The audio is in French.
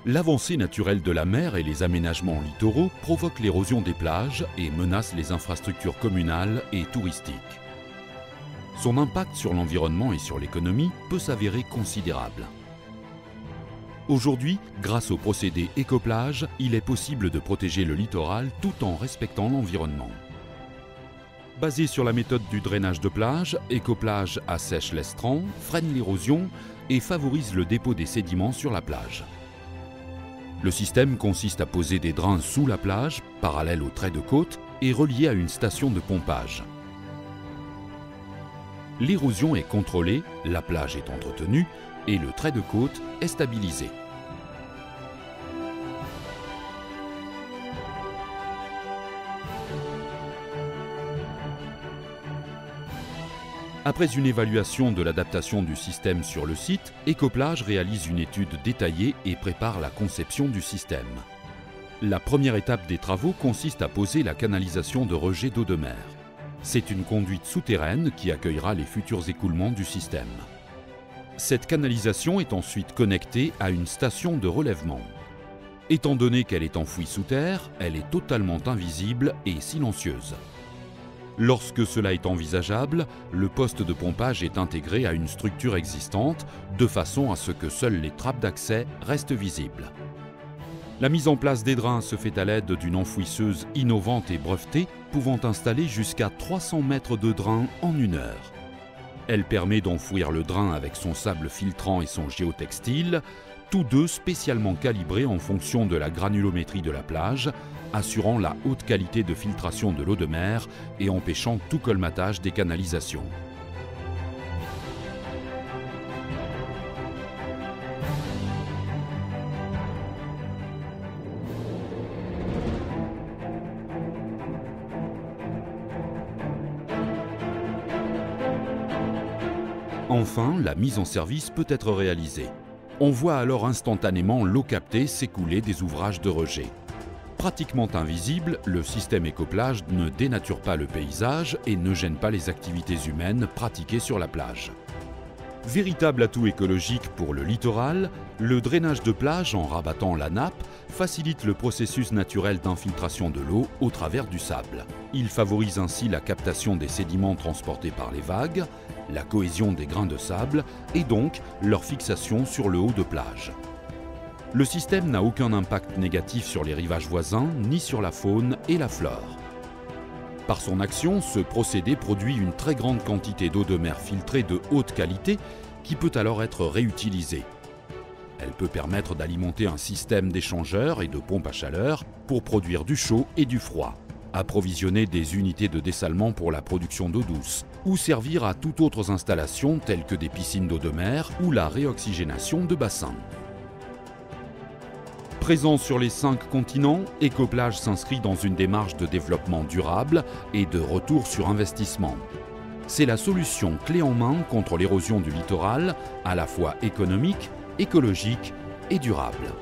L'avancée naturelle de la mer et les aménagements littoraux provoquent l'érosion des plages et menacent les infrastructures communales et touristiques. Son impact sur l'environnement et sur l'économie peut s'avérer considérable. Aujourd'hui, grâce au procédé écoplage, il est possible de protéger le littoral tout en respectant l'environnement. Basé sur la méthode du drainage de plage, écoplage assèche l'estran, freine l'érosion et favorise le dépôt des sédiments sur la plage. Le système consiste à poser des drains sous la plage, parallèles au trait de côte, et reliés à une station de pompage. L'érosion est contrôlée, la plage est entretenue et le trait de côte est stabilisé. Après une évaluation de l'adaptation du système sur le site, Écoplage réalise une étude détaillée et prépare la conception du système. La première étape des travaux consiste à poser la canalisation de rejet d'eau de mer. C'est une conduite souterraine qui accueillera les futurs écoulements du système. Cette canalisation est ensuite connectée à une station de relèvement. Étant donné qu'elle est enfouie sous terre, elle est totalement invisible et silencieuse. Lorsque cela est envisageable, le poste de pompage est intégré à une structure existante, de façon à ce que seules les trappes d'accès restent visibles. La mise en place des drains se fait à l'aide d'une enfouisseuse innovante et brevetée, pouvant installer jusqu'à 300 mètres de drain en 1 heure. Elle permet d'enfouir le drain avec son sable filtrant et son géotextile, tous deux spécialement calibrés en fonction de la granulométrie de la plage, assurant la haute qualité de filtration de l'eau de mer et empêchant tout colmatage des canalisations. Enfin, la mise en service peut être réalisée. On voit alors instantanément l'eau captée s'écouler des ouvrages de rejet. Pratiquement invisible, le système écoplage ne dénature pas le paysage et ne gêne pas les activités humaines pratiquées sur la plage. Véritable atout écologique pour le littoral, le drainage de plage en rabattant la nappe facilite le processus naturel d'infiltration de l'eau au travers du sable. Il favorise ainsi la captation des sédiments transportés par les vagues, la cohésion des grains de sable et donc leur fixation sur le haut de plage. Le système n'a aucun impact négatif sur les rivages voisins ni sur la faune et la flore. Par son action, ce procédé produit une très grande quantité d'eau de mer filtrée de haute qualité qui peut alors être réutilisée. Elle peut permettre d'alimenter un système d'échangeurs et de pompes à chaleur pour produire du chaud et du froid, approvisionner des unités de dessalement pour la production d'eau douce ou servir à toute autre installation telles que des piscines d'eau de mer ou la réoxygénation de bassins. Présent sur les 5 continents, Écoplage s'inscrit dans une démarche de développement durable et de retour sur investissement. C'est la solution clé en main contre l'érosion du littoral, à la fois économique, écologique et durable.